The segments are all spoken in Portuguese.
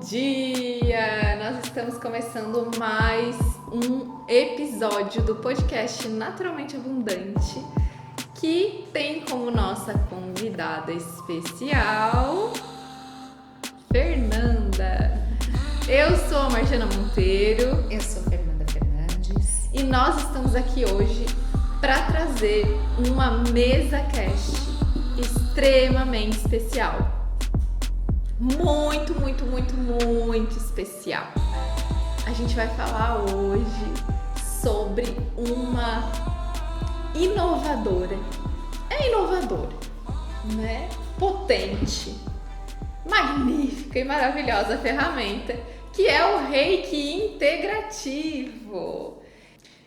dia! Nós estamos começando mais um episódio do podcast Naturalmente Abundante, que tem como nossa convidada especial Fernanda. Eu sou a Marjana Monteiro. Eu sou Fernanda Fernandes. E nós estamos aqui hoje para trazer uma mesa cast extremamente especial. Muito especial. A gente vai falar hoje sobre uma inovadora. É inovadora, né? Potente, magnífica e maravilhosa ferramenta, que é o Reiki integrativo.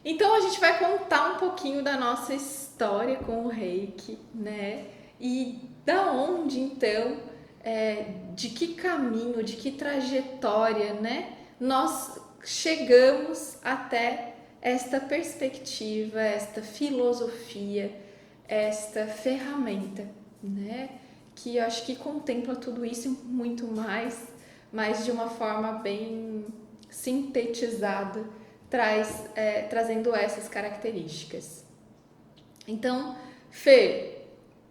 Então a gente vai contar um pouquinho da nossa história com o Reiki, né? E da onde então, de que caminho, de que trajetória, né? Nós chegamos até esta perspectiva, esta filosofia, esta ferramenta, né? Que eu acho que contempla tudo isso e muito mais, mas de uma forma bem sintetizada, trazendo essas características. Então, Fê,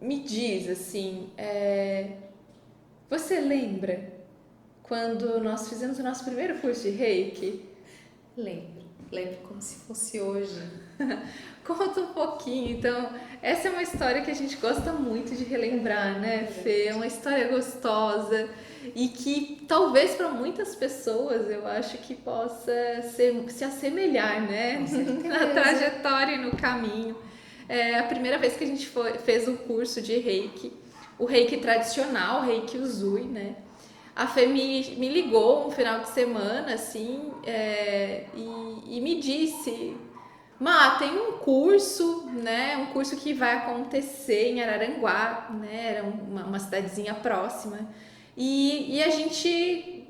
me diz assim, você lembra quando nós fizemos o nosso primeiro curso de Reiki? Lembro como se fosse hoje. Conta um pouquinho. Então, essa é uma história que a gente gosta muito de relembrar, né, Fê? É uma história gostosa e que talvez para muitas pessoas eu acho que possa se assemelhar, né, na trajetória e no caminho. A primeira vez que a gente fez o curso de Reiki, o Reiki tradicional, o Reiki Usui, né? A Fê me ligou um final de semana, assim, e me disse: Má, tem um curso, né? Um curso que vai acontecer em Araranguá, né? Era uma cidadezinha próxima. E a gente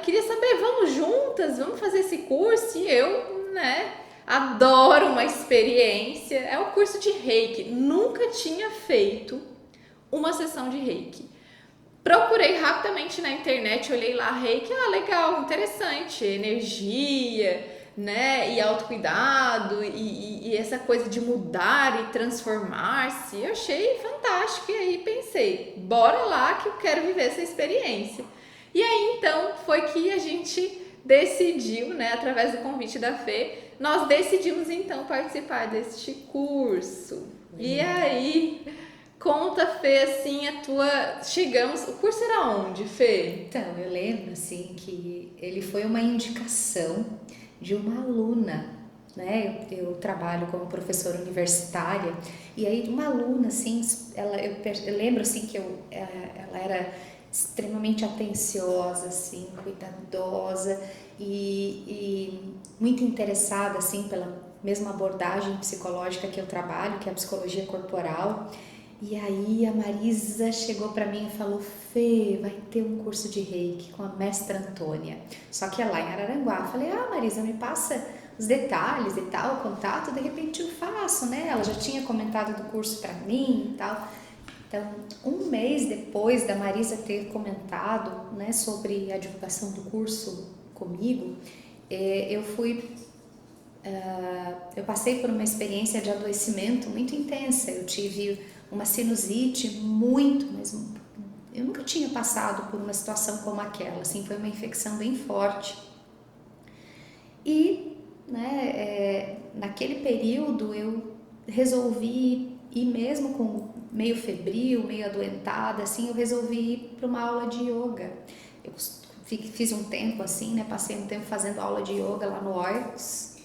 queria saber, vamos juntas, vamos fazer esse curso? E eu, né? Adoro uma experiência. É o curso de Reiki. Nunca tinha feito uma sessão de Reiki. Procurei rapidamente na internet, olhei lá Reiki, legal, interessante, energia, né, e autocuidado, e essa coisa de mudar e transformar-se, eu achei fantástico, e aí pensei, bora lá que eu quero viver essa experiência. E aí então foi que a gente decidiu, né, através do convite da Fê, nós decidimos então participar deste curso. E aí, conta, Fê, assim, chegamos, o curso era onde, Fê? Então, eu lembro, assim, que ele foi uma indicação de uma aluna, né? Eu trabalho como professora universitária, e aí uma aluna, assim, eu lembro, assim, que ela era extremamente atenciosa, assim, cuidadosa e muito interessada, assim, pela mesma abordagem psicológica que eu trabalho, que é a psicologia corporal. E aí a Marisa chegou para mim e falou: Fê, vai ter um curso de Reiki com a mestra Antônia, só que é lá em Araranguá. Eu falei: Marisa, me passa os detalhes e tal, o contato, de repente eu faço, né? Ela já tinha comentado do curso para mim e tal. Então, um mês depois da Marisa ter comentado, né, sobre a divulgação do curso comigo, eu passei por uma experiência de adoecimento muito intensa. Eu tive uma sinusite mas eu nunca tinha passado por uma situação como aquela, assim, foi uma infecção bem forte. E, né, naquele período eu resolvi ir, mesmo com meio febril, meio adoentada, assim, eu resolvi ir para uma aula de yoga. Eu fiz um tempo assim, né, passei um tempo fazendo aula de yoga lá no Orcus.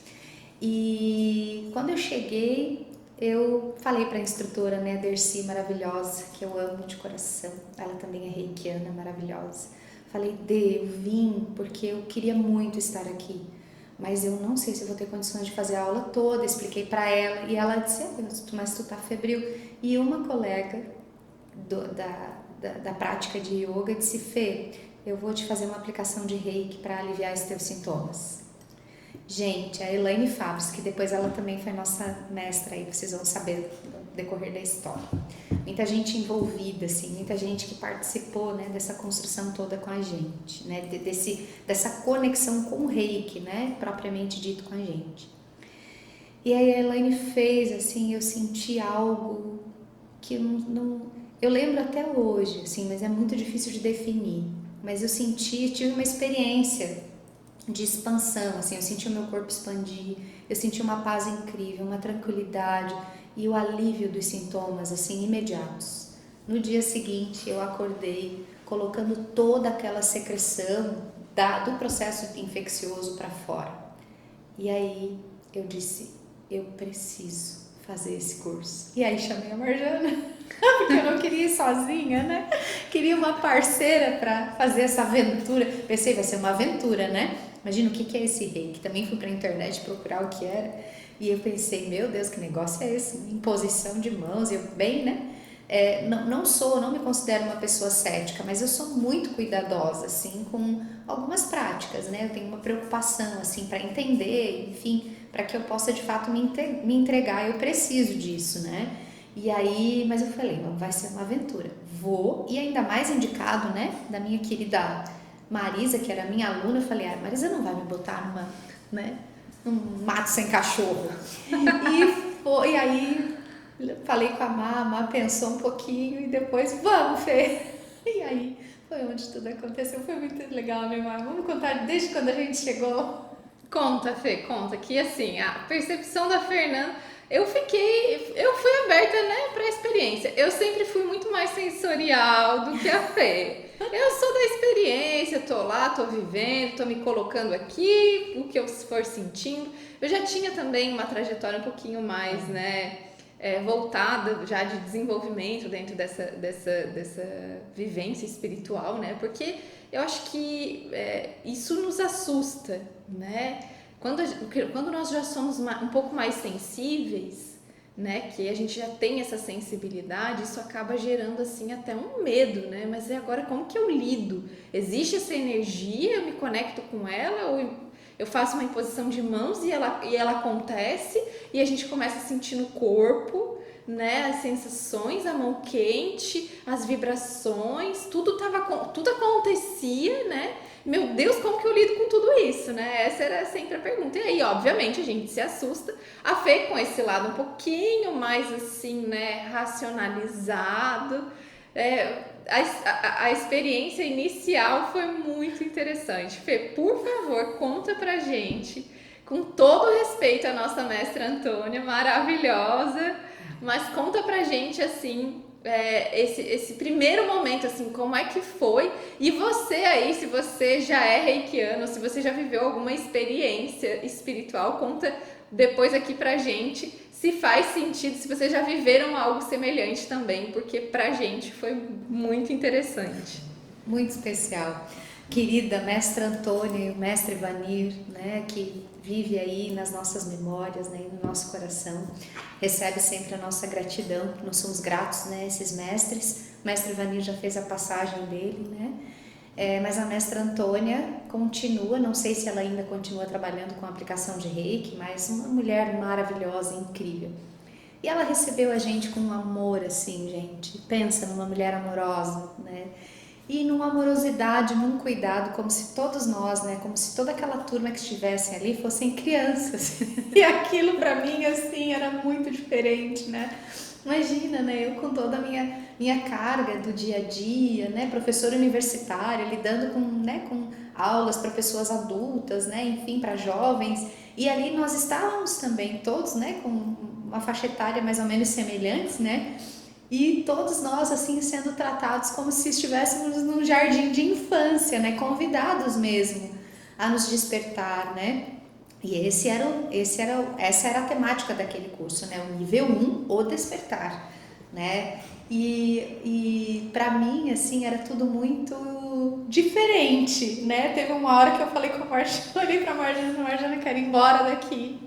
E quando eu cheguei, eu falei para a instrutora, né, Dercy, maravilhosa, que eu amo de coração, ela também é reikiana, maravilhosa. Falei: eu vim porque eu queria muito estar aqui, mas eu não sei se eu vou ter condições de fazer a aula toda. Expliquei para ela e ela disse: mas tu tá febril. E uma colega da prática de yoga disse: Fê, eu vou te fazer uma aplicação de Reiki para aliviar esses teus sintomas. Gente, a Elaine Fabres, que depois ela também foi nossa mestra aí, vocês vão saber no decorrer da história. muita gente envolvida, assim, muita gente que participou, né, dessa construção toda com a gente, né, dessa conexão com o Reiki, né, propriamente dito com a gente. E aí a Elaine fez, assim, eu senti algo que eu lembro até hoje, assim, mas é muito difícil de definir. Mas eu tive uma experiência de expansão, assim, eu senti o meu corpo expandir, eu senti uma paz incrível, uma tranquilidade e o alívio dos sintomas, assim, imediatos. No dia seguinte, eu acordei colocando toda aquela secreção do processo infeccioso para fora. E aí eu disse, eu preciso fazer esse curso. E aí chamei a Marjana, porque eu não queria ir sozinha, né? Queria uma parceira para fazer essa aventura. Pensei, vai ser uma aventura, né? Imagina o que é esse reiki. Também fui para a internet procurar o que era. E eu pensei, meu Deus, que negócio é esse? Imposição de mãos. Eu, bem, né? Não me considero uma pessoa cética, mas eu sou muito cuidadosa, assim, com algumas práticas, né? Eu tenho uma preocupação, assim, para entender, enfim, para que eu possa, de fato, me entregar. Eu preciso disso, né? E aí, mas eu falei, não, vai ser uma aventura. Vou, e ainda mais indicado, né? Da minha querida Marisa, que era minha aluna, eu falei, Marisa não vai me botar num mato sem cachorro. E aí falei com a Má pensou um pouquinho e depois, vamos, Fê. E aí foi onde tudo aconteceu, foi muito legal, né, Má? Vamos contar desde quando a gente chegou? Conta, Fê, conta, que assim, a percepção da Fernanda, eu fui aberta, né, pra experiência. Eu sempre fui muito mais sensorial do que a Fê. Eu sou da experiência, tô lá, tô vivendo, tô me colocando aqui, o que eu for sentindo. Eu já tinha também uma trajetória um pouquinho mais, né, voltada já de desenvolvimento dentro dessa vivência espiritual, né, porque eu acho que isso nos assusta, né, quando nós já somos um pouco mais sensíveis, né, que a gente já tem essa sensibilidade, isso acaba gerando assim até um medo, né? Mas agora como que eu lido? Existe essa energia, eu me conecto com ela ou eu faço uma imposição de mãos e ela acontece e a gente começa a sentir no corpo, né, as sensações, a mão quente, as vibrações, tudo acontecia, né? Meu Deus, como que eu lido com tudo isso, né? Essa era sempre a pergunta. E aí, obviamente, a gente se assusta. A Fê com esse lado um pouquinho mais assim, né, racionalizado. A experiência inicial foi muito interessante. Fê, por favor, conta pra gente, com todo respeito à nossa mestra Antônia, maravilhosa, mas conta pra gente assim, esse primeiro momento, assim, como é que foi? E você aí, se você já é reikiano, se você já viveu alguma experiência espiritual, conta depois aqui pra gente se faz sentido, se vocês já viveram algo semelhante também, porque pra gente foi muito interessante. Muito especial. Querida mestra Antônia e o mestre Vanir, né, que vive aí nas nossas memórias, né, no nosso coração, recebe sempre a nossa gratidão, nós somos gratos, né, esses mestres. O mestre Vanir já fez a passagem dele, né, mas a mestra Antônia continua, não sei se ela ainda continua trabalhando com a aplicação de Reiki, mas uma mulher maravilhosa, incrível. E ela recebeu a gente com um amor, assim, gente, pensa numa mulher amorosa, né, e numa amorosidade, num cuidado, como se todos nós, né, como se toda aquela turma que estivessem ali fossem crianças. E aquilo para mim, assim, era muito diferente, né? Imagina, né, eu com toda a minha carga do dia a dia, né, professora universitária, lidando com aulas para pessoas adultas, né, enfim, para jovens, e ali nós estávamos também todos, né, com uma faixa etária mais ou menos semelhantes, né, e todos nós, assim, sendo tratados como se estivéssemos num jardim de infância, né? Convidados mesmo a nos despertar, né? E essa era a temática daquele curso, né? O nível 1, o despertar, né? E para mim, assim, era tudo muito diferente, né? Teve uma hora que eu falei com a Marjana, olhei pra Marjana, quero ir embora daqui.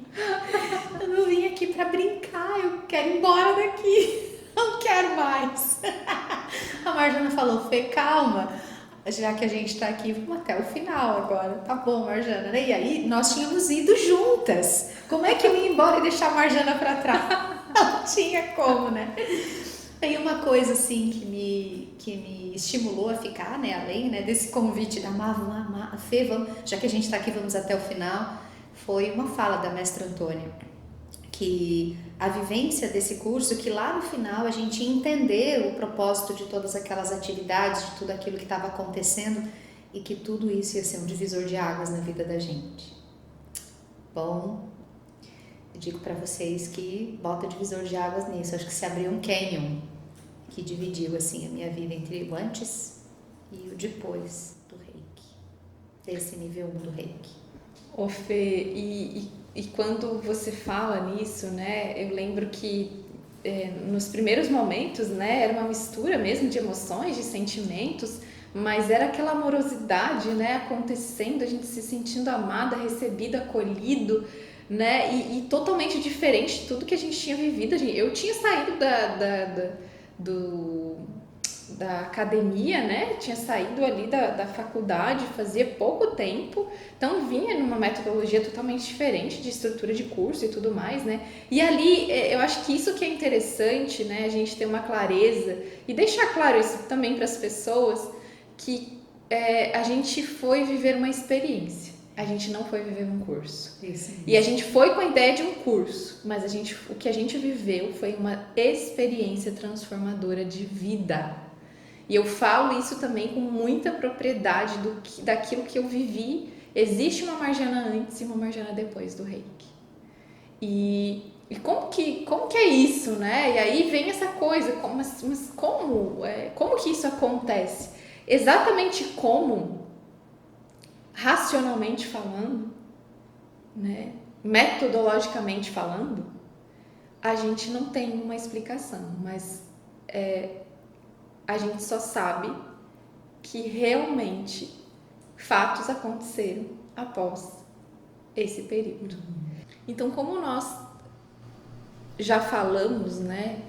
Eu não vim aqui para brincar, eu quero ir embora daqui. Não quero mais. A Marjana falou, Fê, calma, já que a gente tá aqui, vamos até o final agora. Tá bom, Marjana. E aí, nós tínhamos ido juntas. Como é que eu ia embora e deixar a Marjana pra trás? Não tinha como, né? Aí uma coisa assim que me estimulou a ficar, né, além, né, desse convite da Fê, vamos, já que a gente está aqui, vamos até o final, foi uma fala da mestra Antônia, que a vivência desse curso, que lá no final a gente ia entender o propósito de todas aquelas atividades, de tudo aquilo que estava acontecendo e que tudo isso ia ser um divisor de águas na vida da gente. Bom, eu digo para vocês que bota divisor de águas nisso. Acho que se abriu um canyon que dividiu assim a minha vida entre o antes e o depois do Reiki, desse nível 1 do Reiki. Ô Fê, e quando você fala nisso, né, eu lembro que nos primeiros momentos, né, era uma mistura mesmo de emoções, de sentimentos, mas era aquela amorosidade, né, acontecendo, a gente se sentindo amada, recebida, acolhido, né, e totalmente diferente de tudo que a gente tinha vivido. Eu tinha saído da academia, né, tinha saído ali da faculdade, fazia pouco tempo, então vinha numa metodologia totalmente diferente de estrutura de curso e tudo mais, né, e ali eu acho que isso que é interessante, né, a gente ter uma clareza e deixar claro isso também para as pessoas, que a gente foi viver uma experiência, a gente não foi viver um curso. Isso. E a gente foi com a ideia de um curso, mas o que a gente viveu foi uma experiência transformadora de vida. E eu falo isso também com muita propriedade daquilo que eu vivi. Existe uma Margiana antes e uma Margiana depois do Reiki. E como que é isso, né? E aí vem essa coisa, mas como que isso acontece? Exatamente como, racionalmente falando, né? Metodologicamente falando, a gente não tem uma explicação, mas a gente só sabe que realmente fatos aconteceram após esse período. Então, como nós já falamos, né,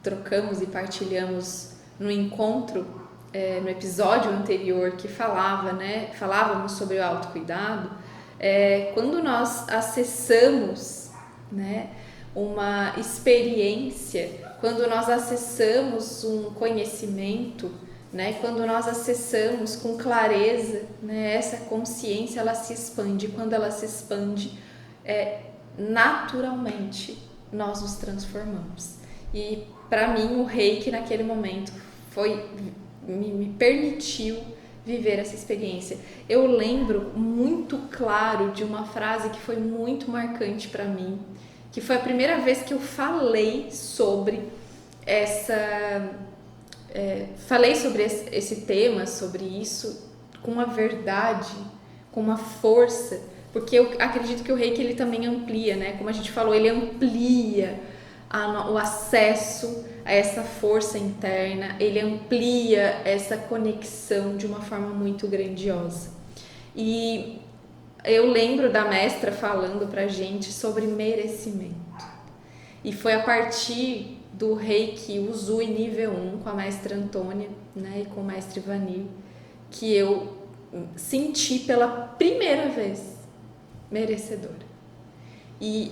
trocamos e partilhamos no encontro, no episódio anterior que falávamos sobre o autocuidado, quando nós acessamos, né, uma experiência, quando nós acessamos um conhecimento, né, quando nós acessamos com clareza, né, essa consciência, ela se expande. Quando ela se expande, naturalmente nós nos transformamos. E para mim o Reiki naquele momento me permitiu viver essa experiência. Eu lembro muito claro de uma frase que foi muito marcante para mim, que foi a primeira vez que eu falei sobre esse tema, sobre isso, com uma verdade, com uma força, porque eu acredito que o Reiki ele também amplia, né? Como a gente falou, ele amplia o acesso a essa força interna, ele amplia essa conexão de uma forma muito grandiosa. E eu lembro da mestra falando pra gente sobre merecimento. E foi a partir do Reiki Usui nível 1 com a mestra Antônia, né, e com o mestre Vanir, que eu senti pela primeira vez merecedora. E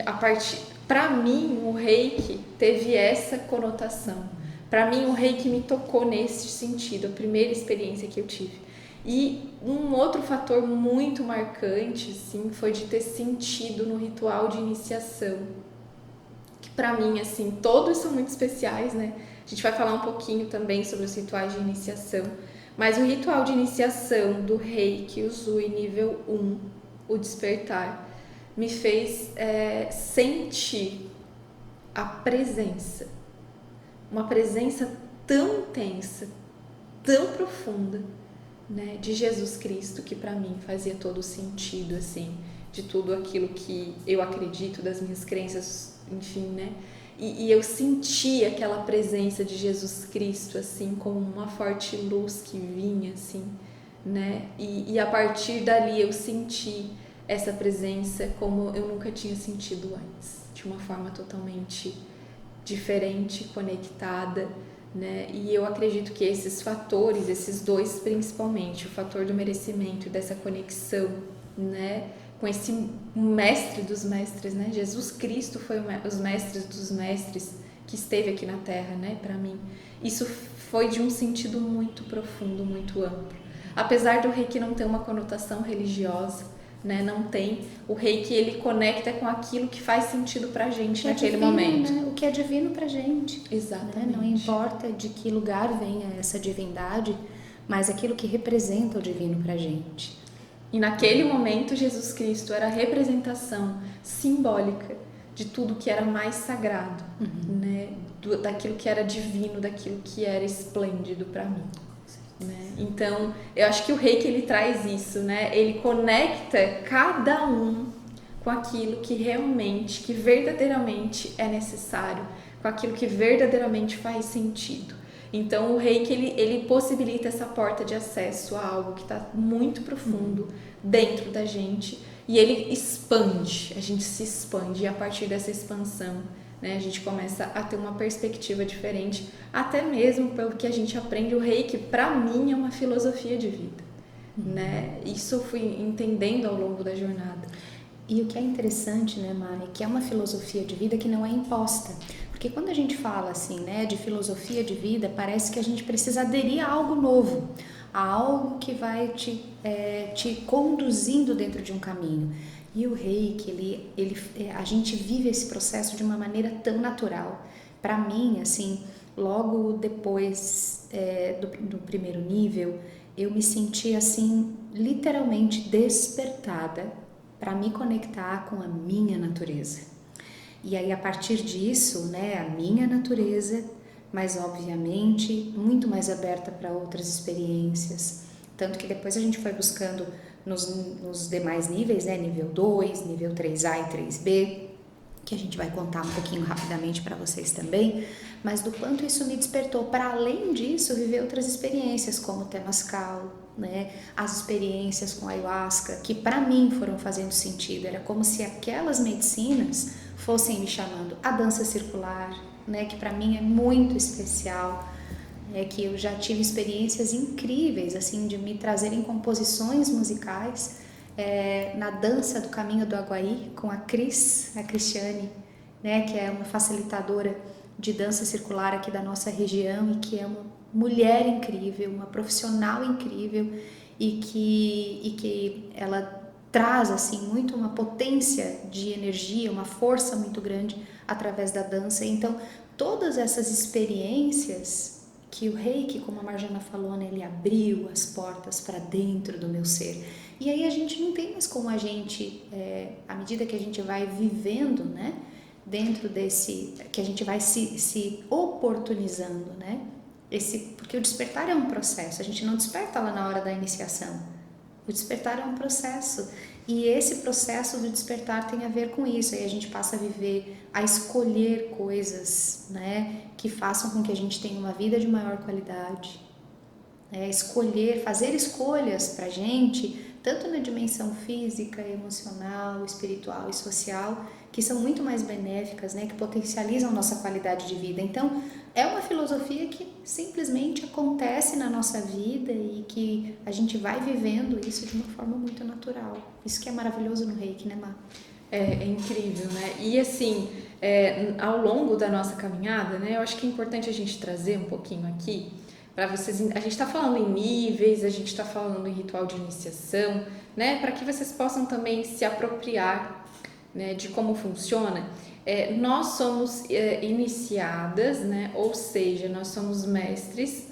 para mim o Reiki teve essa conotação. Para mim o Reiki me tocou nesse sentido, a primeira experiência que eu tive. E um outro fator muito marcante, assim, foi de ter sentido no ritual de iniciação. Que para mim, assim, todos são muito especiais, né? A gente vai falar um pouquinho também sobre os rituais de iniciação. Mas o ritual de iniciação do Reiki Usui nível 1, o despertar, me fez sentir a presença. Uma presença tão intensa, tão profunda, né, de Jesus Cristo, que para mim fazia todo sentido, assim, de tudo aquilo que eu acredito, das minhas crenças, enfim, né, e eu senti aquela presença de Jesus Cristo, assim, como uma forte luz que vinha, assim, né, e a partir dali eu senti essa presença como eu nunca tinha sentido antes, de uma forma totalmente diferente, conectada, né? E eu acredito que esses fatores, esses dois principalmente, o fator do merecimento e dessa conexão, né, com esse mestre dos mestres, né? Jesus Cristo foi os mestres dos mestres que esteve aqui na Terra, né, para mim. isso foi de um sentido muito profundo, muito amplo. Apesar do reiki não ter uma conotação religiosa, né, não tem, o reiki ele conecta com aquilo que faz sentido pra gente naquele divino, momento. Né? O que é divino pra gente. Exatamente. Né? Não importa de que lugar venha essa divindade, mas aquilo que representa o divino pra gente. E naquele momento Jesus Cristo era a representação simbólica de tudo que era mais sagrado, né? Daquilo que era divino, daquilo que era esplêndido para mim. Né? Então, eu acho que o reiki ele traz isso, né? Ele conecta cada um com aquilo que realmente, que verdadeiramente é necessário, com aquilo que verdadeiramente faz sentido. Então, o reiki ele possibilita essa porta de acesso a algo que está muito profundo dentro da gente e ele expande, a gente se expande e a partir dessa expansão, né, a gente começa a ter uma perspectiva diferente, até mesmo pelo que a gente aprende. O reiki, para mim, é uma filosofia de vida, né? Isso eu fui entendendo ao longo da jornada. E o que é interessante, né, Mari, que é uma filosofia de vida que não é imposta. Porque quando a gente fala assim, né, de filosofia de vida, parece que a gente precisa aderir a algo novo, a algo que vai te conduzindo dentro de um caminho. E o reiki, a gente vive esse processo de uma maneira tão natural. Para mim, assim, logo depois do primeiro nível, eu me senti assim, literalmente despertada para me conectar com a minha natureza. E aí, a partir disso, né, a minha natureza, mas obviamente muito mais aberta para outras experiências. Tanto que depois a gente foi buscando nos demais níveis, né, nível 2, nível 3A e 3B, que a gente vai contar um pouquinho rapidamente para vocês também, mas do quanto isso me despertou para, além disso, viver outras experiências, como o Temascal, né, as experiências com a ayahuasca, que para mim foram fazendo sentido. Era como se aquelas medicinas fossem me chamando. A dança circular, né, que para mim é muito especial, que eu já tive experiências incríveis, assim, de me trazerem composições musicais na dança do Caminho do Aguaí, com a Cristiane, né, que é uma facilitadora de dança circular aqui da nossa região e que é uma mulher incrível, uma profissional incrível e que ela traz assim muito uma potência de energia, uma força muito grande através da dança. Então, todas essas experiências que o reiki, como a Marjana falou, né, ele abriu as portas para dentro do meu ser. E aí a gente não tem mais como a gente, à medida que a gente vai vivendo, né, dentro desse, que a gente vai se oportunizando, né, porque o despertar é um processo, a gente não desperta lá na hora da iniciação, o despertar é um processo, e esse processo do despertar tem a ver com isso, aí a gente passa a viver, a escolher coisas, né, que façam com que a gente tenha uma vida de maior qualidade, fazer escolhas pra gente, tanto na dimensão física, emocional, espiritual e social, que são muito mais benéficas, né, que potencializam nossa qualidade de vida. Então, é uma filosofia que simplesmente acontece na nossa vida e que a gente vai vivendo isso de uma forma muito natural. Isso que é maravilhoso no reiki, né, Má? É incrível, né? E assim, ao longo da nossa caminhada, né, eu acho que é importante a gente trazer um pouquinho aqui para vocês. A gente está falando em níveis, a gente está falando em ritual de iniciação, né, para que vocês possam também se apropriar, né, de como funciona. Nós somos iniciadas, né, ou seja, nós somos mestres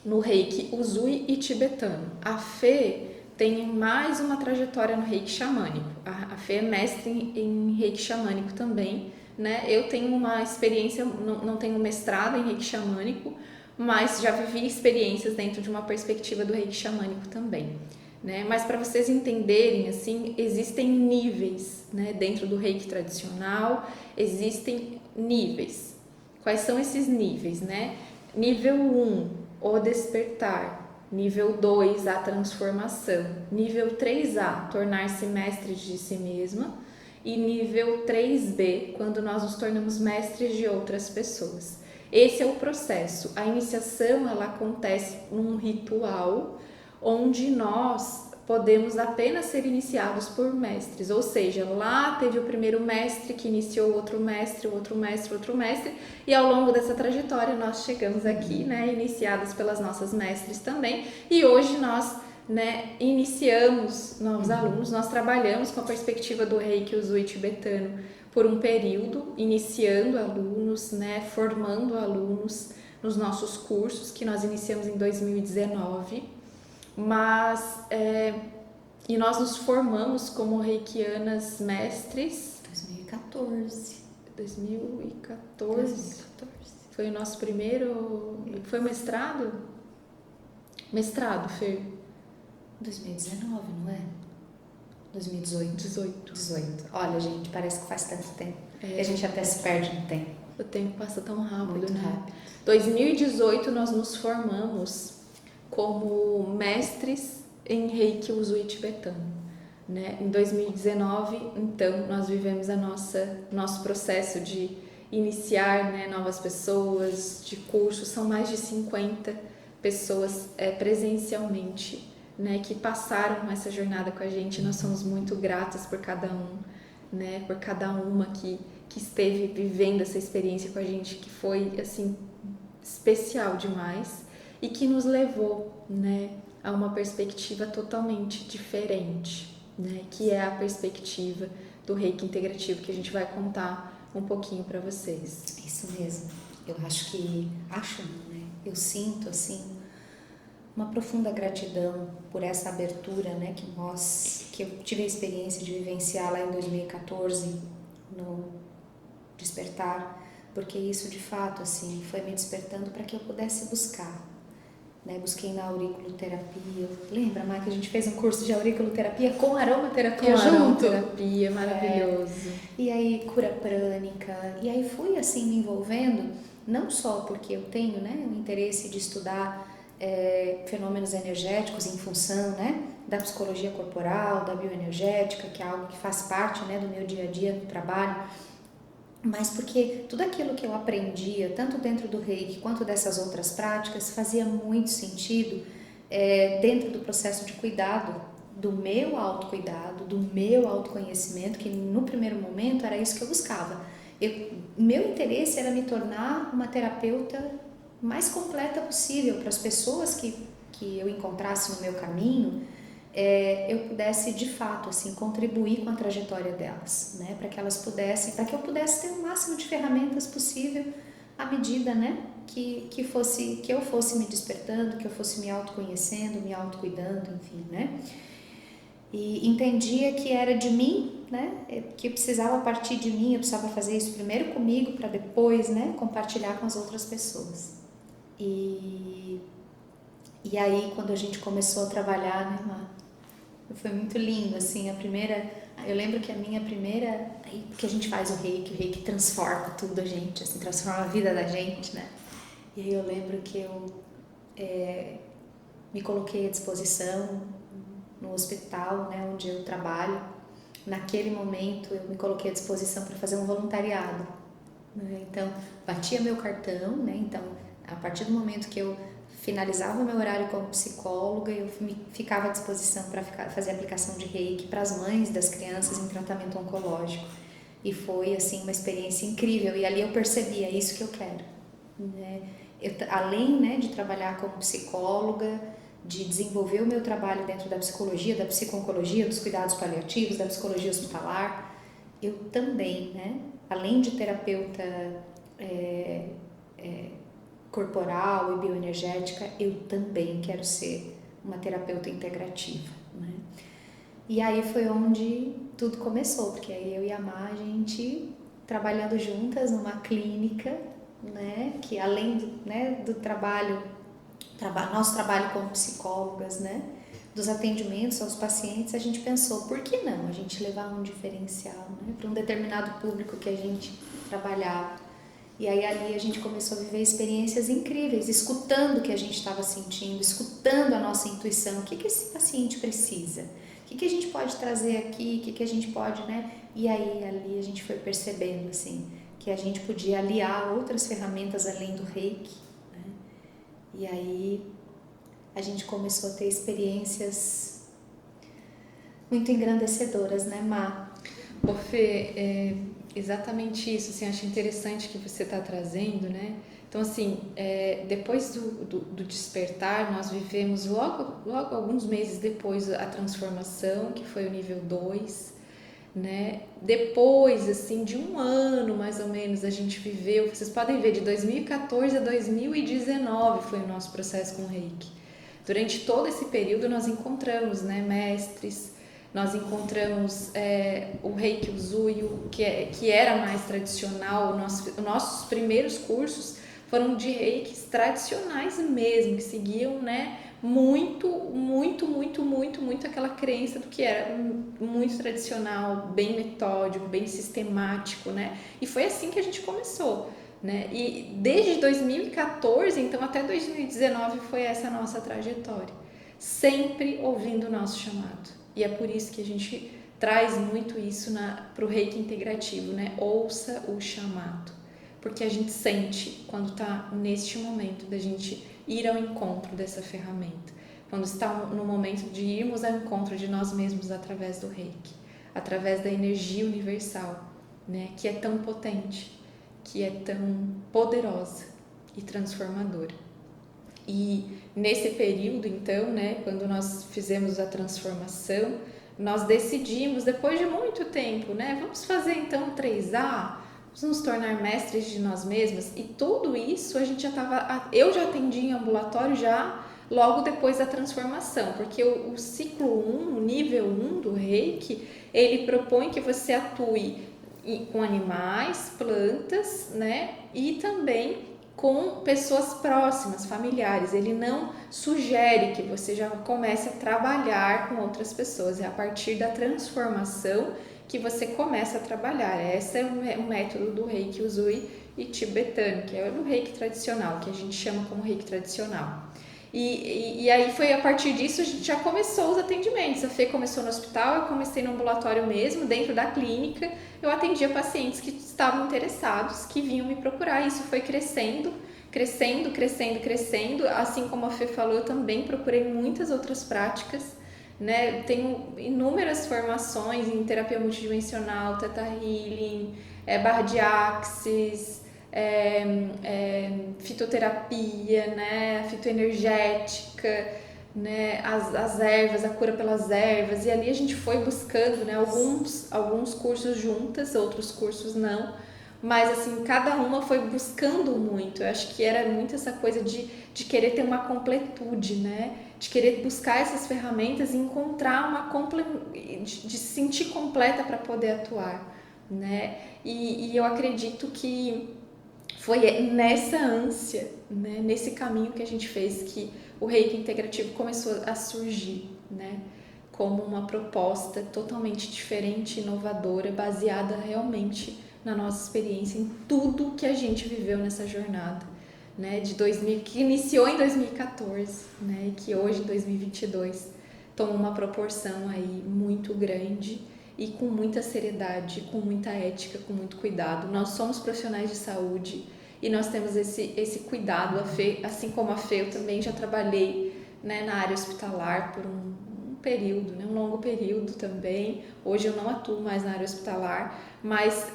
no reiki Usui e tibetano. A Fê tem mais uma trajetória no reiki xamânico. A Fê é mestre em reiki xamânico também, né? Eu tenho uma experiência, não tenho mestrado em reiki xamânico, mas já vivi experiências dentro de uma perspectiva do reiki xamânico também, né? Mas para vocês entenderem, assim, existem níveis, né? Dentro do reiki tradicional, existem níveis. Quais são esses níveis, né? Nível 1, o despertar. Nível 2, a transformação. Nível 3A, tornar-se mestre de si mesma. E nível 3B, quando nós nos tornamos mestres de outras pessoas. Esse é o processo. A iniciação, ela acontece num ritual onde nós podemos apenas ser iniciados por mestres, ou seja, lá teve o primeiro mestre que iniciou outro mestre, outro mestre, outro mestre, e ao longo dessa trajetória nós chegamos aqui, né, iniciados pelas nossas mestres também, e hoje nós, né, iniciamos novos alunos, nós trabalhamos com a perspectiva do Reiki Usui tibetano por um período, iniciando alunos, né, formando alunos nos nossos cursos que nós iniciamos em 2019. Mas, e nós nos formamos como reikianas mestres 2014. 2014. Foi o nosso primeiro... Foi mestrado? Mestrado, Fer? 2019, não é? 2018. 18. Olha, gente, parece que faz tanto tempo. Que a gente até se perde no tempo. O tempo passa tão rápido, Muito né? rápido. 2018 nós nos formamos como mestres em Reiki Usui tibetano, né? Em 2019, então, nós vivemos nosso processo de iniciar, né, novas pessoas, de cursos, são mais de 50 pessoas presencialmente, né, que passaram essa jornada com a gente. Nós somos muito gratas por cada um, né, por cada uma que esteve vivendo essa experiência com a gente, que foi, assim, especial demais e que nos levou, né, a uma perspectiva totalmente diferente, né, que é a perspectiva do Reiki integrativo, que a gente vai contar um pouquinho para vocês. Isso mesmo. Eu sinto, assim, uma profunda gratidão por essa abertura, né, que eu tive a experiência de vivenciar lá em 2014 no Despertar, porque isso de fato, assim, foi me despertando para que eu pudesse buscar, né? Busquei na auriculoterapia. Lembra, Mai, que a gente fez um curso de auriculoterapia com aromaterapia junto? Aromaterapia, maravilhoso. E aí, cura prânica. E aí fui, assim, me envolvendo, não só porque eu tenho, né, o interesse de estudar fenômenos energéticos em função, né, da psicologia corporal, da bioenergética, que é algo que faz parte, né, do meu dia a dia no trabalho, mas porque tudo aquilo que eu aprendia, tanto dentro do Reiki quanto dessas outras práticas, fazia muito sentido dentro do processo de cuidado, do meu autocuidado, do meu autoconhecimento, que no primeiro momento era isso que eu buscava. Meu interesse era me tornar uma terapeuta mais completa possível para as pessoas que eu encontrasse no meu caminho, eu pudesse de fato, assim, contribuir com a trajetória delas, né, para que eu pudesse ter o máximo de ferramentas possível à medida, né, que eu fosse me despertando, que eu fosse me autoconhecendo, me autocuidando, enfim, né, e entendia que era de mim, né, que eu precisava partir de mim, eu precisava fazer isso primeiro comigo para depois, né, compartilhar com as outras pessoas. E aí, quando a gente começou a trabalhar, né, Má, foi muito lindo, assim, eu lembro que porque a gente faz o Reiki transforma tudo a gente, assim, transforma a vida da gente, né, e aí eu lembro que eu me coloquei à disposição no hospital, né, onde eu trabalho. Naquele momento eu me coloquei à disposição para fazer um voluntariado, né, então batia meu cartão, né, então a partir do momento que eu finalizava o meu horário como psicóloga, eu ficava à disposição para fazer aplicação de Reiki para as mães das crianças em tratamento oncológico. E foi, assim, uma experiência incrível. E ali eu percebi, é isso que eu quero, né? Além, né, de trabalhar como psicóloga, de desenvolver o meu trabalho dentro da psicologia, da psico-oncologia, dos cuidados paliativos, da psicologia hospitalar, eu também, né, além de terapeuta corporal e bioenergética, eu também quero ser uma terapeuta integrativa, né? E aí foi onde tudo começou, porque aí eu e a Má, a gente trabalhando juntas numa clínica, né, que além do, né, do nosso trabalho como psicólogas, né, dos atendimentos aos pacientes, a gente pensou, por que não a gente levar um diferencial, né, para um determinado público que a gente trabalhava. E aí ali a gente começou a viver experiências incríveis, escutando o que a gente estava sentindo, escutando a nossa intuição, o que esse paciente precisa, o que a gente pode trazer aqui, o que a gente pode, né? E aí ali a gente foi percebendo, assim, que a gente podia aliar outras ferramentas além do Reiki, né? E aí a gente começou a ter experiências muito engrandecedoras, né, Má? Ô Fê, exatamente isso, assim, acho interessante que você está trazendo, né? Então, assim, depois do despertar, nós vivemos logo alguns meses depois a transformação, que foi o nível 2, né? Depois, assim, de um ano mais ou menos, a gente viveu, vocês podem ver, de 2014 a 2019 foi o nosso processo com o Reiki. Durante todo esse período nós encontramos, né, mestres, nós encontramos o Reiki Usui, que era mais tradicional. Nossos primeiros cursos foram de reikis tradicionais mesmo, que seguiam, né, muito aquela crença do que era muito tradicional, bem metódico, bem sistemático, né? E foi assim que a gente começou, né? E desde 2014, então até 2019 foi essa a nossa trajetória, sempre ouvindo o nosso chamado. E é por isso que a gente traz muito isso para o Reiki integrativo, né? Ouça o chamado, porque a gente sente quando está neste momento da gente ir ao encontro dessa ferramenta, quando está no momento de irmos ao encontro de nós mesmos através do Reiki, através da energia universal, né? Que é tão potente, que é tão poderosa e transformadora. E nesse período, então, né, quando nós fizemos a transformação, nós decidimos, depois de muito tempo, né, vamos fazer então 3A, vamos nos tornar mestres de nós mesmas. E tudo isso a gente eu já atendi em ambulatório já logo depois da transformação, porque o ciclo 1, o nível 1 do Reiki, ele propõe que você atue com animais, plantas, né, e também com pessoas próximas, familiares. Ele não sugere que você já comece a trabalhar com outras pessoas. É a partir da transformação que você começa a trabalhar. Esse é o método do Reiki Usui e tibetano, que é o Reiki tradicional, que a gente chama como Reiki tradicional. E aí foi a partir disso a gente já começou os atendimentos. A Fê começou no hospital, eu comecei no ambulatório mesmo, dentro da clínica. Eu atendia pacientes que estavam interessados, que vinham me procurar. Isso foi crescendo, assim como a Fê falou, eu também procurei muitas outras práticas, né? Tenho inúmeras formações em terapia multidimensional, Theta Healing, barra de axis, fitoterapia, né? Fitoenergética, né? As ervas, a cura pelas ervas. E ali a gente foi buscando, né? Alguns cursos juntas, outros cursos não. Mas assim, cada uma foi buscando muito. Eu acho que era muito essa coisa de querer ter uma completude, né? De querer buscar essas ferramentas e encontrar de se sentir completa para poder atuar, né? E eu acredito que foi nessa ânsia, né? Nesse caminho que a gente fez que o Reiki integrativo começou a surgir, né? Como uma proposta totalmente diferente, inovadora, baseada realmente na nossa experiência, em tudo que a gente viveu nessa jornada, né, que iniciou em 2014, né, e que hoje, em 2022, toma uma proporção aí muito grande e com muita seriedade, com muita ética, com muito cuidado. Nós somos profissionais de saúde e nós temos esse cuidado. A Fê, assim como a Fê, eu também já trabalhei, né, na área hospitalar por um período, né, um longo período também. Hoje eu não atuo mais na área hospitalar, mas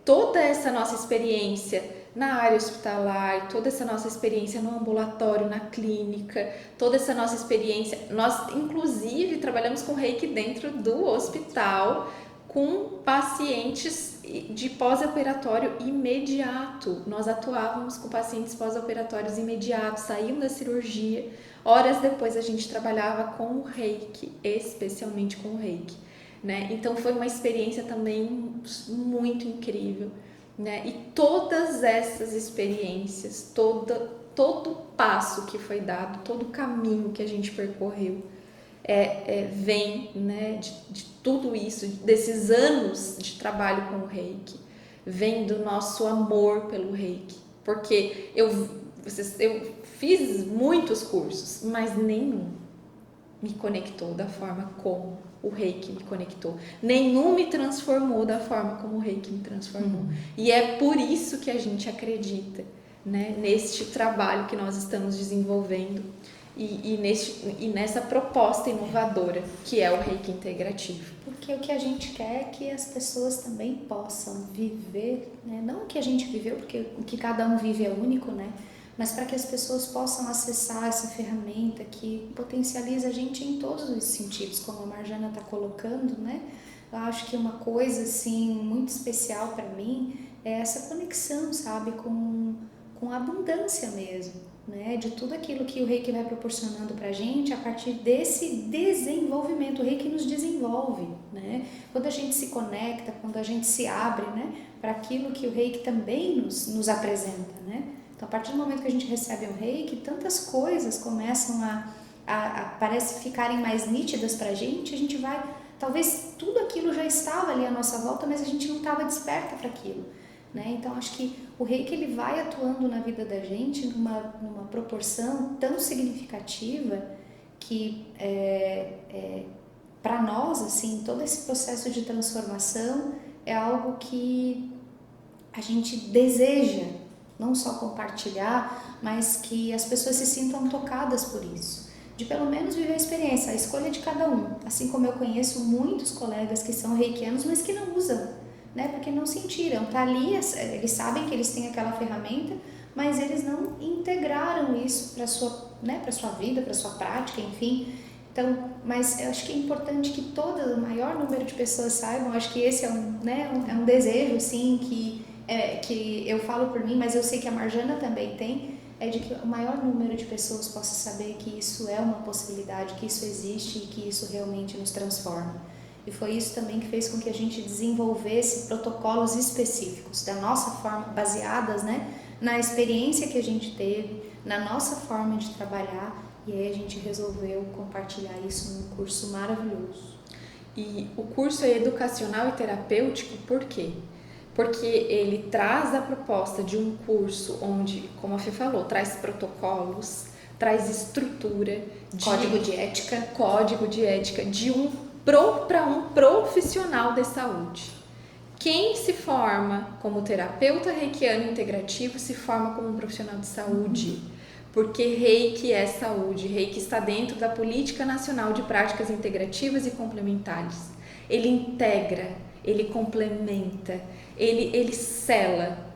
toda essa nossa experiência na área hospitalar, toda essa nossa experiência no ambulatório, na clínica, toda essa nossa experiência, nós inclusive trabalhamos com Reiki dentro do hospital com pacientes de pós-operatório imediato. Nós atuávamos com pacientes pós-operatórios imediatos, saíam da cirurgia, horas depois a gente trabalhava com o Reiki, especialmente com o Reiki, né? Então foi uma experiência também muito incrível, né? E todas essas experiências, todo passo que foi dado, todo o caminho que a gente percorreu, vem, né, de tudo isso, desses anos de trabalho com o Reiki, vem do nosso amor pelo Reiki, porque eu fiz muitos cursos, mas nenhum me conectou da forma como o Reiki me conectou. Nenhum me transformou da forma como o Reiki me transformou. E é por isso que a gente acredita, né, neste trabalho que nós estamos desenvolvendo. e nessa proposta inovadora que é o Reiki integrativo. Porque o que a gente quer é que as pessoas também possam viver, né? Não o que a gente viveu, porque o que cada um vive é único, né? Mas para que as pessoas possam acessar essa ferramenta que potencializa a gente em todos os sentidos, como a Marjana está colocando, né? Eu acho que uma coisa assim muito especial para mim é essa conexão, sabe, com a abundância mesmo, né? De tudo aquilo que o Reiki vai proporcionando para a gente a partir desse desenvolvimento. O Reiki nos desenvolve, né? Quando a gente se conecta, quando a gente se abre, né, para aquilo que o Reiki também nos apresenta, né? Então, a partir do momento que a gente recebe um Reiki, tantas coisas começam a parece ficarem mais nítidas para a gente vai, talvez tudo aquilo já estava ali à nossa volta, mas a gente não estava desperta para aquilo, né? Então, acho que o Reiki ele vai atuando na vida da gente numa proporção tão significativa que para nós, assim, todo esse processo de transformação é algo que a gente deseja não só compartilhar, mas que as pessoas se sintam tocadas por isso, de pelo menos viver a experiência, a escolha de cada um, assim como eu conheço muitos colegas que são reikianos, mas que não usam, né, porque não sentiram, tá ali, eles sabem que eles têm aquela ferramenta, mas eles não integraram isso para sua, né, para sua vida, para sua prática, enfim. Então, mas eu acho que é importante que o maior número de pessoas saibam. Acho que esse é um desejo, assim, que eu falo por mim, mas eu sei que a Marjana também tem, é de que o maior número de pessoas possa saber que isso é uma possibilidade, que isso existe e que isso realmente nos transforma. E foi isso também que fez com que a gente desenvolvesse protocolos específicos da nossa forma, baseadas, né, na experiência que a gente teve, na nossa forma de trabalhar, e aí a gente resolveu compartilhar isso num curso maravilhoso. E o curso é educacional e terapêutico, por quê? Porque ele traz a proposta de um curso onde, como a Fê falou, traz protocolos, traz estrutura, Código de ética para um profissional de saúde. Quem se forma como terapeuta reikiano integrativo se forma como um profissional de saúde, porque Reiki é saúde, Reiki está dentro da Política Nacional de Práticas Integrativas e Complementares. Ele integra, ele complementa, ele sela.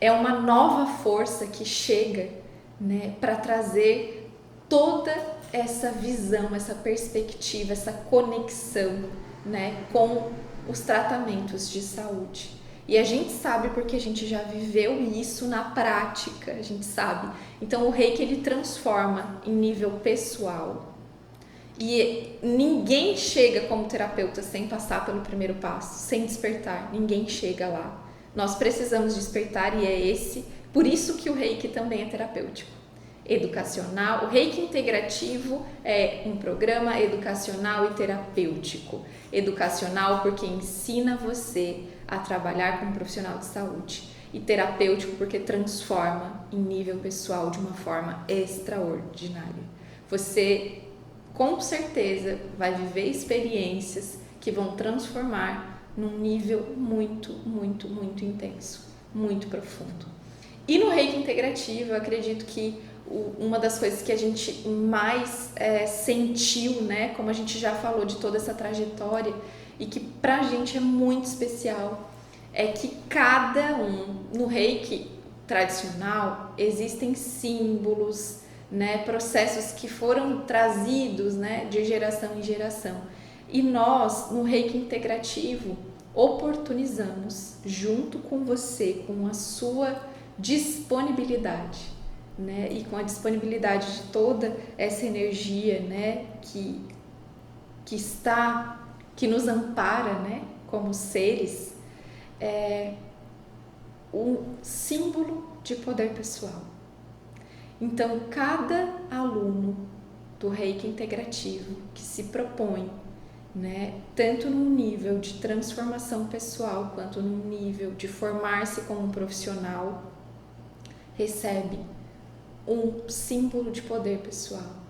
É uma nova força que chega, né, para trazer toda essa visão, essa perspectiva, essa conexão, né, com os tratamentos de saúde. E a gente sabe porque a gente já viveu isso na prática, a gente sabe. Então o Reiki ele transforma em nível pessoal. E ninguém chega como terapeuta sem passar pelo primeiro passo, sem despertar. Ninguém chega lá. Nós precisamos despertar e é por isso que o Reiki também é terapêutico. Educacional, o Reiki integrativo é um programa educacional e terapêutico. Educacional porque ensina você a trabalhar como profissional de saúde, e terapêutico porque transforma em nível pessoal de uma forma extraordinária. Você com certeza vai viver experiências que vão transformar num nível muito, muito, muito intenso, muito profundo. E no Reiki integrativo, eu acredito que uma das coisas que a gente mais sentiu, né, como a gente já falou de toda essa trajetória e que pra gente é muito especial, é que cada no Reiki tradicional existem símbolos, né, processos que foram trazidos, né, de geração em geração. E nós, no Reiki integrativo, oportunizamos, junto com você, com a sua disponibilidade, né, e com a disponibilidade de toda essa energia, né, que nos ampara, né, como seres, um símbolo de poder pessoal. Então, cada aluno do Reiki integrativo que se propõe, né, tanto no nível de transformação pessoal quanto no nível de formar-se como um profissional, recebe um símbolo de poder pessoal.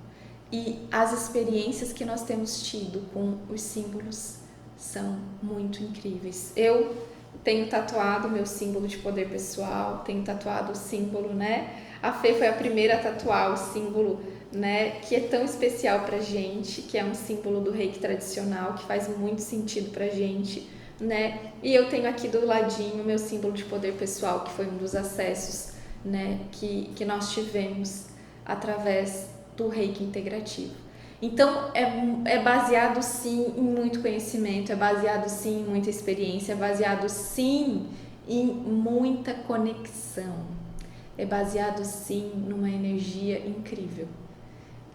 E as experiências que nós temos tido com os símbolos são muito incríveis. Eu tenho tatuado meu símbolo de poder pessoal, tenho tatuado o símbolo, né? A Fê foi a primeira a tatuar o símbolo né, que é tão especial pra gente, que é um símbolo do reiki tradicional, que faz muito sentido pra gente, né? E eu tenho aqui do ladinho o meu símbolo de poder pessoal, que foi um dos acessos, né, que nós tivemos através do reiki integrativo. Então, é baseado sim em muito conhecimento, é baseado sim em muita experiência, é baseado sim em muita conexão, é baseado sim numa energia incrível,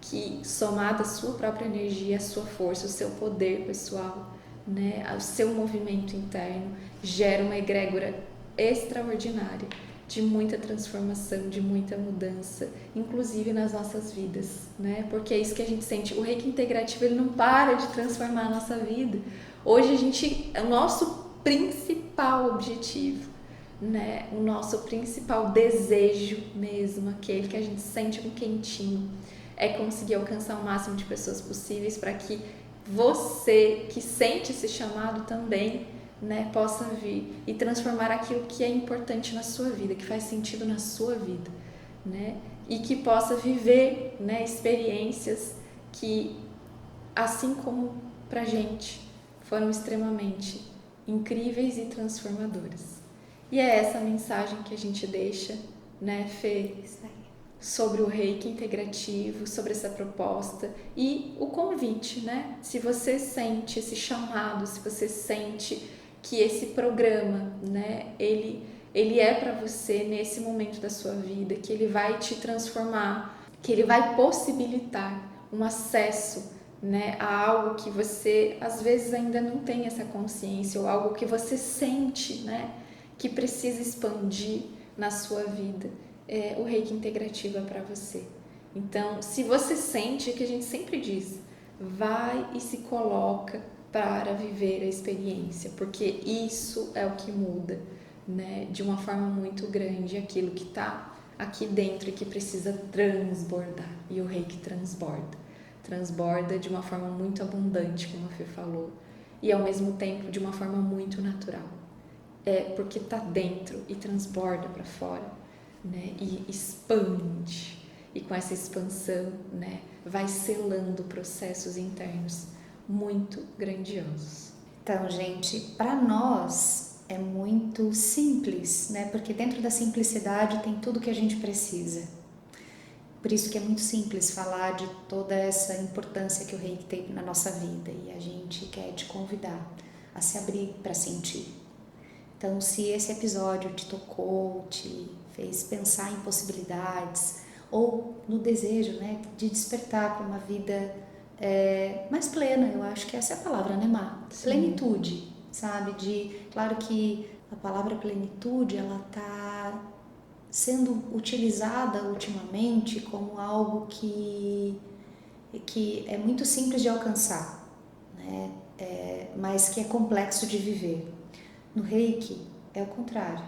que somada à sua própria energia, à sua força, ao seu poder pessoal, né, ao seu movimento interno, gera uma egrégora extraordinária de muita transformação, de muita mudança, inclusive nas nossas vidas, né? Porque é isso que a gente sente. O reiki integrativo, ele não para de transformar a nossa vida. Hoje é o nosso principal objetivo, né? O nosso principal desejo mesmo, aquele que a gente sente um quentinho, é conseguir alcançar o máximo de pessoas possíveis para que você que sente esse chamado também, né, possa vir e transformar aquilo que é importante na sua vida, que faz sentido na sua vida, né, e que possa viver, né, experiências que, assim como pra gente, foram extremamente incríveis e transformadoras. E é essa a mensagem que a gente deixa, né, Fê? Isso aí. Sobre o reiki integrativo, sobre essa proposta e o convite, né? Se você sente esse chamado, se você sente que esse programa, né, ele é para você nesse momento da sua vida, que ele vai te transformar, que ele vai possibilitar um acesso, né, a algo que você às vezes ainda não tem essa consciência, ou algo que você sente, né, que precisa expandir na sua vida. O reiki integrativo é para você. Então, se você sente, que a gente sempre diz, vai e se coloca para viver a experiência, porque isso é o que muda, né, de uma forma muito grande aquilo que está aqui dentro e que precisa transbordar. E o reiki transborda de uma forma muito abundante, como a Fê falou, e ao mesmo tempo de uma forma muito natural. Porque está dentro e transborda para fora, né, e expande, e com essa expansão, né, vai selando processos internos muito grandiosos. Então, gente, para nós é muito simples, né? Porque dentro da simplicidade tem tudo que a gente precisa. Por isso que é muito simples falar de toda essa importância que o reiki tem na nossa vida, e a gente quer te convidar a se abrir para sentir. Então, se esse episódio te tocou, te fez pensar em possibilidades, ou no desejo, né, de despertar para uma vida mais plena, eu acho que essa é a palavra, né, Má? Sim. Plenitude, sabe? Claro que a palavra plenitude, ela tá sendo utilizada ultimamente como algo que é muito simples de alcançar, né? Mas que é complexo de viver. No reiki é o contrário,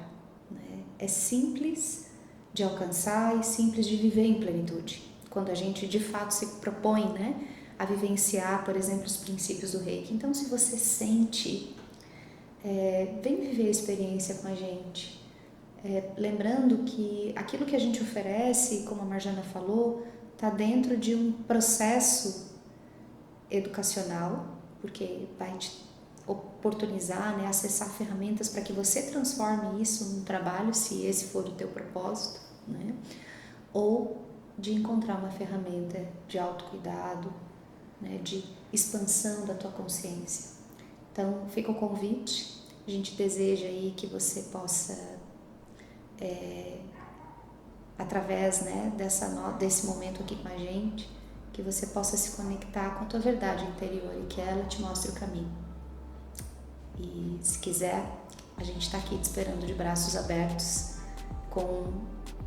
né? É simples de alcançar e simples de viver em plenitude. Quando a gente de fato se propõe, né, a vivenciar, por exemplo, os princípios do reiki. Então, se você sente, vem viver a experiência com a gente. Lembrando que aquilo que a gente oferece, como a Marjana falou, está dentro de um processo educacional, porque vai te oportunizar, né, acessar ferramentas para que você transforme isso num trabalho, se esse for o teu propósito, né? Ou de encontrar uma ferramenta de autocuidado, né, de expansão da tua consciência. Então, fica o convite. A gente deseja aí que você possa, através, né, desse momento aqui com a gente, que você possa se conectar com a tua verdade interior e que ela te mostre o caminho. E se quiser, a gente está aqui te esperando de braços abertos, com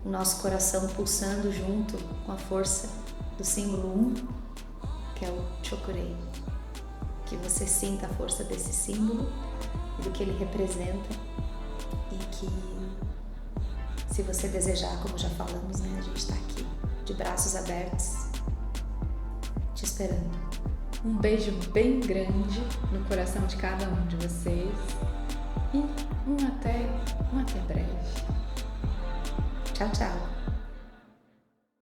o nosso coração pulsando junto com a força do símbolo 1, que é o Chokurei. Que você sinta a força desse símbolo e do que ele representa, e que, se você desejar, como já falamos, né, a gente está aqui de braços abertos, te esperando. Um beijo bem grande no coração de cada um de vocês e um até breve. Tchau, tchau.